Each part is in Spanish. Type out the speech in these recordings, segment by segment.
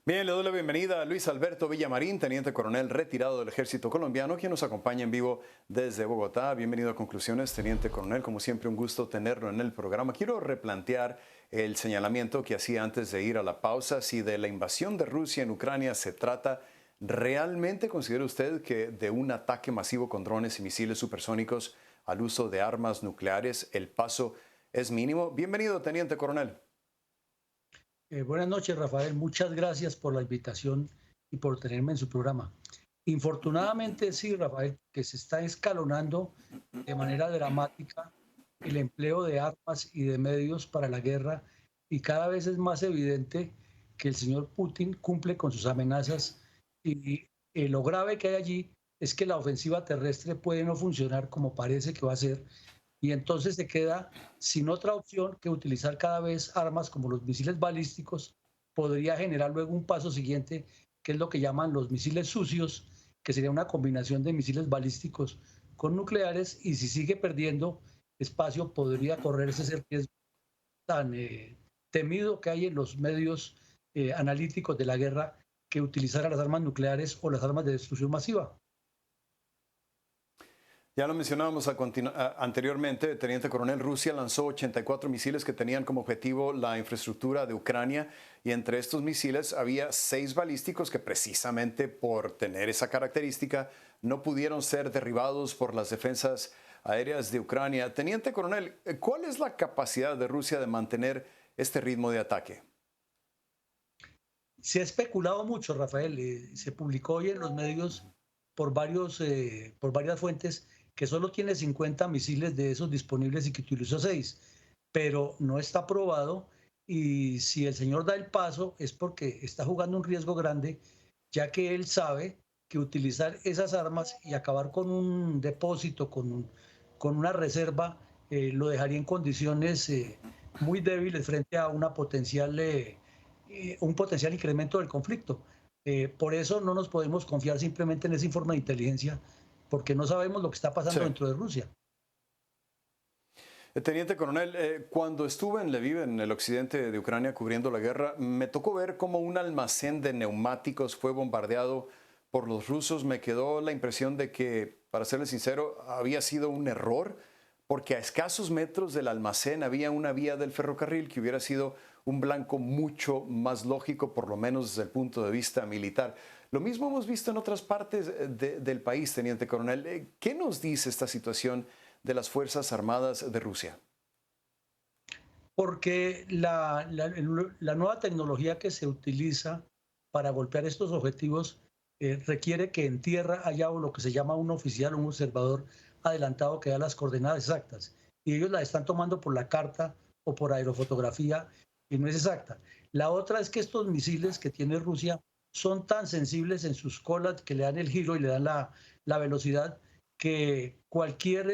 Bien, le doy la bienvenida a Luis Alberto Villamarín, teniente coronel retirado del ejército colombiano, quien nos acompaña en vivo desde Bogotá. Bienvenido a Conclusiones, teniente coronel. Como siempre, un gusto tenerlo en el programa. Quiero replantear el señalamiento que hacía antes de ir a la pausa. Si de la invasión de Rusia en Ucrania se trata, ¿realmente considera usted que de un ataque masivo con drones y misiles supersónicos al uso de armas nucleares el paso es mínimo? Bienvenido, teniente coronel. Buenas noches, Rafael. Muchas gracias por la invitación y por tenerme en su programa. Infortunadamente, sí, Rafael, que se está escalonando de manera dramática el empleo de armas y de medios para la guerra y cada vez es más evidente que el señor Putin cumple con sus amenazas y lo grave que hay allí es que la ofensiva terrestre puede no funcionar como parece que va a ser y entonces se queda sin otra opción que utilizar cada vez armas como los misiles balísticos. Podría generar luego un paso siguiente, que es lo que llaman los misiles sucios, que sería una combinación de misiles balísticos con nucleares, y si sigue perdiendo espacio, podría correrse ese riesgo tan temido que hay en los medios analíticos de la guerra, que utilizar las armas nucleares o las armas de destrucción masiva. Ya lo mencionábamos anteriormente, Teniente Coronel, Rusia lanzó 84 misiles que tenían como objetivo la infraestructura de Ucrania y entre estos misiles había 6 balísticos que precisamente por tener esa característica no pudieron ser derribados por las defensas aéreas de Ucrania. Teniente Coronel, ¿cuál es la capacidad de Rusia de mantener este ritmo de ataque? Se ha especulado mucho, Rafael. Se publicó hoy en los medios por varias fuentes que solo tiene 50 misiles de esos disponibles y que utilizó 6, pero no está probado. Y si el señor da el paso es porque está jugando un riesgo grande, ya que él sabe que utilizar esas armas y acabar con un depósito, con una reserva, lo dejaría en condiciones muy débiles frente a una un potencial incremento del conflicto. Por eso no nos podemos confiar simplemente en ese informe de inteligencia, porque no sabemos lo que está Sí. pasando dentro de Rusia. Teniente Coronel, cuando estuve en Lviv, en el occidente de Ucrania, cubriendo la guerra, me tocó ver cómo un almacén de neumáticos fue bombardeado por los rusos. Me quedó la impresión de que, para serle sincero, había sido un error, porque a escasos metros del almacén había una vía del ferrocarril que hubiera sido un blanco mucho más lógico, por lo menos desde el punto de vista militar. Lo mismo hemos visto en otras partes del país, Teniente Coronel. ¿Qué nos dice esta situación de las Fuerzas Armadas de Rusia? Porque la nueva tecnología que se utiliza para golpear estos objetivos requiere que en tierra haya lo que se llama un oficial, un observador adelantado que da las coordenadas exactas. Y ellos la están tomando por la carta o por aerofotografía y no es exacta. La otra es que estos misiles que tiene Rusia son tan sensibles en sus colas que le dan el giro y le dan la velocidad, que cualquier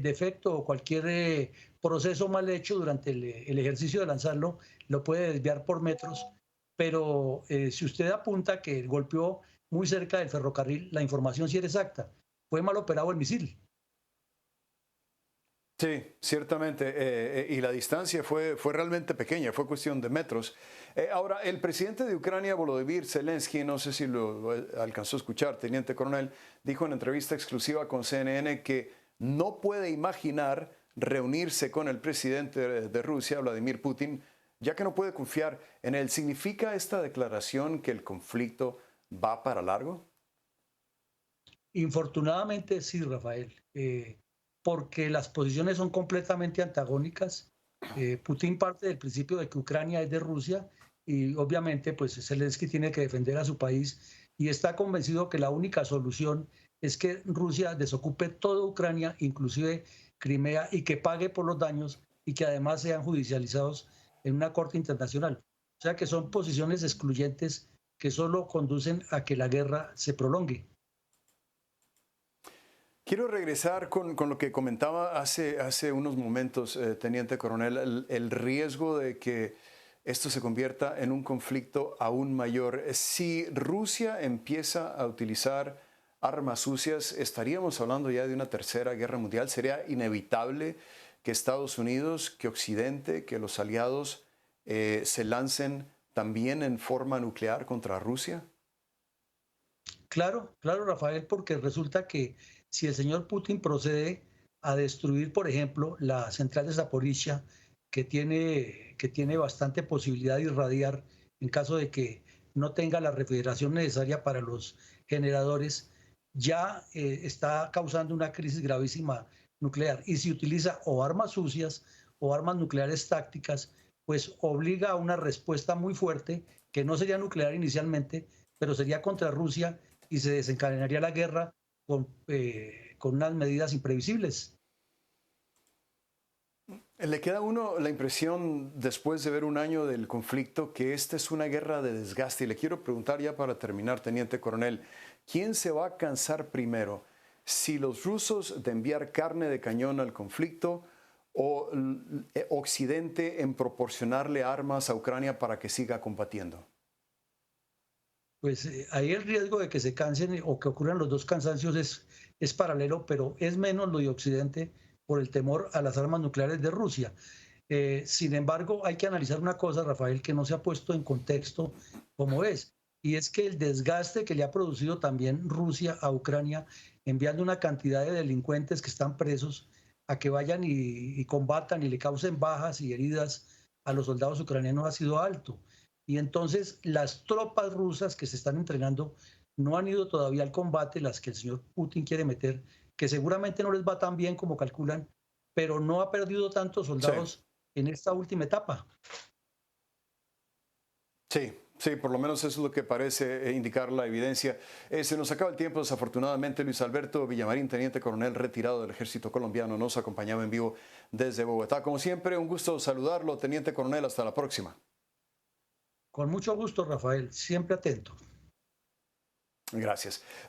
defecto o cualquier proceso mal hecho durante el ejercicio de lanzarlo lo puede desviar por metros, pero si usted apunta que golpeó muy cerca del ferrocarril, la información sí era exacta. Fue mal operado el misil. Sí, ciertamente. Y la distancia fue realmente pequeña, fue cuestión de metros. Ahora, el presidente de Ucrania, Volodymyr Zelensky, no sé si lo alcanzó a escuchar, teniente coronel, dijo en entrevista exclusiva con CNN que no puede imaginar reunirse con el presidente de Rusia, Vladimir Putin, ya que no puede confiar en él. ¿Significa esta declaración que el conflicto va para largo? Infortunadamente sí, Rafael, porque las posiciones son completamente antagónicas. Putin parte del principio de que Ucrania es de Rusia y obviamente pues Zelensky tiene que defender a su país y está convencido que la única solución es que Rusia desocupe toda Ucrania, inclusive Crimea, y que pague por los daños y que además sean judicializados en una corte internacional. O sea que son posiciones excluyentes que solo conducen a que la guerra se prolongue. Quiero regresar con lo que comentaba hace unos momentos, Teniente Coronel, el riesgo de que esto se convierta en un conflicto aún mayor. Si Rusia empieza a utilizar armas sucias, ¿estaríamos hablando ya de una tercera guerra mundial? ¿Sería inevitable que Estados Unidos, que Occidente, que los aliados se lancen también en forma nuclear contra Rusia? Claro, claro, Rafael, porque resulta que si el señor Putin procede a destruir, por ejemplo, la central de Zaporizhia, que tiene bastante posibilidad de irradiar en caso de que no tenga la refrigeración necesaria para los generadores, ya está causando una crisis gravísima nuclear. Y si utiliza o armas sucias o armas nucleares tácticas, pues obliga a una respuesta muy fuerte, que no sería nuclear inicialmente, pero sería contra Rusia y se desencadenaría la guerra con unas medidas imprevisibles. ¿Le queda a uno la impresión, después de ver un año del conflicto, que esta es una guerra de desgaste? Y le quiero preguntar ya para terminar, teniente coronel, ¿quién se va a cansar primero? ¿Si los rusos de enviar carne de cañón al conflicto o Occidente en proporcionarle armas a Ucrania para que siga combatiendo? Pues ahí el riesgo de que se cansen o que ocurran los dos cansancios es paralelo, pero es menos lo de Occidente por el temor a las armas nucleares de Rusia. Sin embargo, hay que analizar una cosa, Rafael, que no se ha puesto en contexto como es, y es que el desgaste que le ha producido también Rusia a Ucrania, enviando una cantidad de delincuentes que están presos a que vayan y combatan y le causen bajas y heridas a los soldados ucranianos ha sido alto. Y entonces las tropas rusas que se están entrenando no han ido todavía al combate, las que el señor Putin quiere meter, que seguramente no les va tan bien como calculan, pero no ha perdido tantos Sí. soldados en esta última etapa. Sí, sí, por lo menos eso es lo que parece indicar la evidencia. Se nos acaba el tiempo, desafortunadamente. Luis Alberto Villamarín, teniente coronel retirado del ejército colombiano, nos acompañaba en vivo desde Bogotá. Como siempre, un gusto saludarlo, teniente coronel. Hasta la próxima. Con mucho gusto, Rafael, siempre atento. Gracias.